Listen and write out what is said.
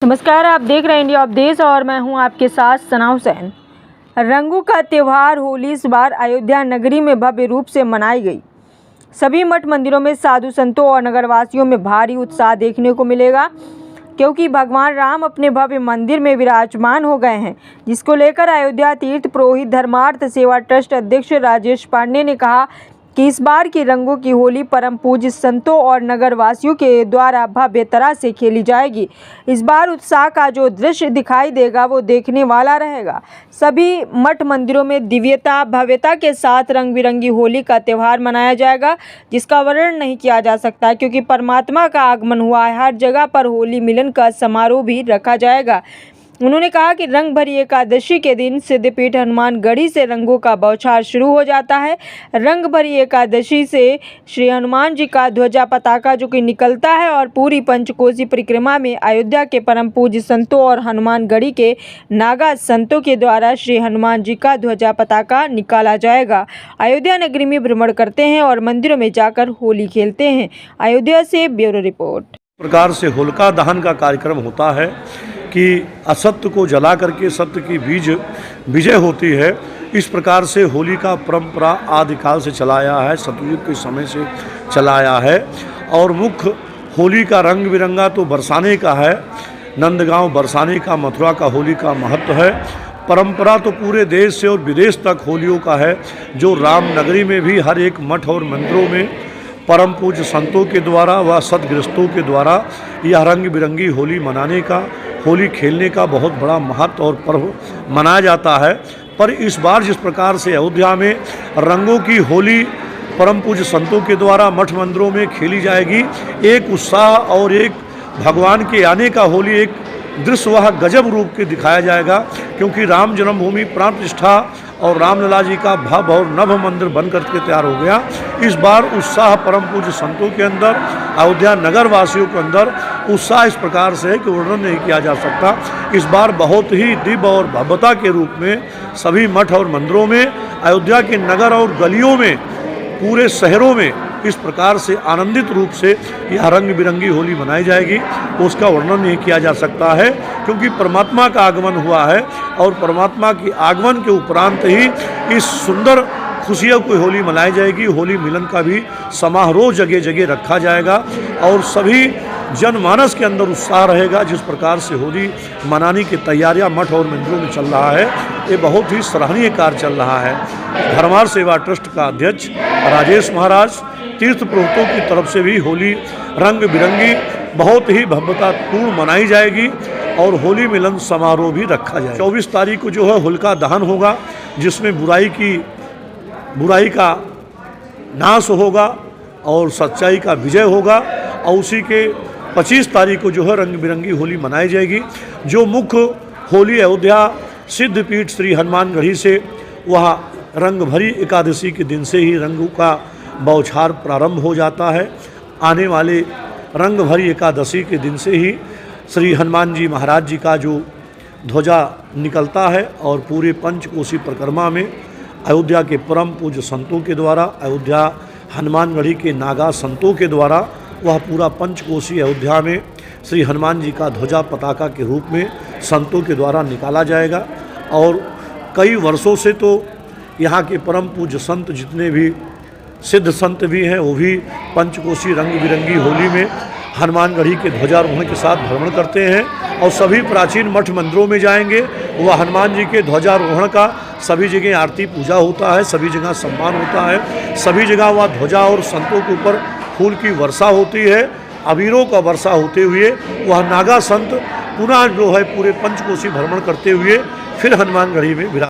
नमस्कार, आप देख रहे हैं इंडिया अपडेट्स और मैं हूं आपके साथ सना हुसैन। रंगों का त्यौहार होली इस बार अयोध्या नगरी में भव्य रूप से मनाई गई। सभी मठ मंदिरों में साधु संतों और नगरवासियों में भारी उत्साह देखने को मिलेगा, क्योंकि भगवान राम अपने भव्य मंदिर में विराजमान हो गए हैं, जिसको लेकर अयोध्या तीर्थ पुरोहित धर्मार्थ सेवा ट्रस्ट अध्यक्ष राजेश पांडे ने कहा कि इस बार की रंगों की होली परम पूज्य संतों और नगरवासियों के द्वारा भव्य तरह से खेली जाएगी। इस बार उत्साह का जो दृश्य दिखाई देगा वो देखने वाला रहेगा। सभी मठ मंदिरों में दिव्यता भव्यता के साथ रंग बिरंगी होली का त्यौहार मनाया जाएगा, जिसका वर्णन नहीं किया जा सकता, क्योंकि परमात्मा का आगमन हुआ है। हर जगह पर होली मिलन का समारोह भी रखा जाएगा। उन्होंने कहा कि रंग भरी एकादशी के दिन सिद्धपीठ हनुमानगढ़ी से रंगों का बौछार शुरू हो जाता है। रंग भरी एकादशी से श्री हनुमान जी का ध्वजा पताका जो कि निकलता है और पूरी पंचकोसी परिक्रमा में अयोध्या के परम पूज्य संतों और हनुमानगढ़ी के नागा संतों के द्वारा श्री हनुमान जी का ध्वजा पताका निकाला जाएगा। अयोध्या नगरी में भ्रमण करते हैं और मंदिरों में जाकर होली खेलते हैं। अयोध्या से ब्यूरो रिपोर्ट। प्रकार से होलिका दहन का कार्यक्रम होता है कि असत्य को जला करके सत्य की विजय होती है। इस प्रकार से होली का परंपरा आदिकाल से चला आया है, सतयुग के समय से चला आया है। और मुख्य होली का रंग बिरंगा तो बरसाने का है, नंदगांव बरसाने का, मथुरा का होली का महत्व है। परंपरा तो पूरे देश से और विदेश तक होलियों का है, जो राम नगरी में भी हर एक मठ और मंदिरों में परम पूज्य संतों के द्वारा व सदगृहस्थों के द्वारा यह रंग बिरंगी होली मनाने का, होली खेलने का बहुत बड़ा महत्व और पर्व मनाया जाता है। पर इस बार जिस प्रकार से अयोध्या में रंगों की होली परम पूज्य संतों के द्वारा मठ मंदिरों में खेली जाएगी, एक उत्साह और एक भगवान के आने का होली एक दृश्य वह गजब रूप के दिखाया जाएगा, क्योंकि राम जन्मभूमि प्राण प्रतिष्ठा और रामलला जी का भव्य और नभ मंदिर बन करके तैयार हो गया। इस बार उत्साह परम पूज्य संतों के अंदर, अयोध्या नगर वासियों के अंदर उत्साह इस प्रकार से है कि वर्णन नहीं किया जा सकता। इस बार बहुत ही दिव्य और भव्यता के रूप में सभी मठ और मंदिरों में, अयोध्या के नगर और गलियों में, पूरे शहरों में इस प्रकार से आनंदित रूप से यह रंग बिरंगी होली मनाई जाएगी। उसका वर्णन नहीं किया जा सकता है, क्योंकि परमात्मा का आगमन हुआ है और परमात्मा के आगमन के उपरांत ही इस सुंदर खुशियों की होली मनाई जाएगी। होली मिलन का भी समारोह जगह जगह रखा जाएगा और सभी जनमानस के अंदर उत्साह रहेगा। जिस प्रकार से होली मनाने की तैयारियां मठ और मंदिरों में चल रहा है, ये बहुत ही सराहनीय कार्य चल रहा है। धर्मार्थ सेवा ट्रस्ट का अध्यक्ष राजेश महाराज, तीर्थ पुरोहितों की तरफ से भी होली रंग बिरंगी बहुत ही भव्यतापूर्ण मनाई जाएगी और होली मिलन समारोह भी रखा जाएगा। 24 तारीख को जो है होलिका दहन होगा, जिसमें बुराई का नाश होगा और सच्चाई का विजय होगा। और उसी के 25 तारीख को जो है रंग बिरंगी होली मनाई जाएगी। जो मुख्य होली अयोध्या सिद्धपीठ श्री हनुमानगढ़ी से वह रंग भरी एकादशी के दिन से ही रंगों का बौछार प्रारंभ हो जाता है। आने वाले रंग भरी एकादशी के दिन से ही श्री हनुमान जी महाराज जी का जो ध्वजा निकलता है और पूरे पंचकोसी परिक्रमा में अयोध्या के परम पूज्य संतों के द्वारा, अयोध्या हनुमानगढ़ी के नागा संतों के द्वारा वह पूरा पंचकोसी अयोध्या में श्री हनुमान जी का ध्वजा पताका के रूप में संतों के द्वारा निकाला जाएगा। और कई वर्षों से तो यहाँ के परम पूज्य संत जितने भी सिद्ध संत भी हैं, वो भी पंचकोसी रंग बिरंगी होली में हनुमानगढ़ी के ध्वजारोहण के साथ भ्रमण करते हैं और सभी प्राचीन मठ मंदिरों में जाएंगे। वह हनुमान जी के ध्वजारोहण का सभी जगह आरती पूजा होता है, सभी जगह सम्मान होता है, सभी जगह वह ध्वजा और संतों के ऊपर फूल की वर्षा होती है। अबीरों का वर्षा होते हुए वह नागा संत पुनः जो है पूरे पंचकोसी भ्रमण करते हुए फिर हनुमानगढ़ी में विराज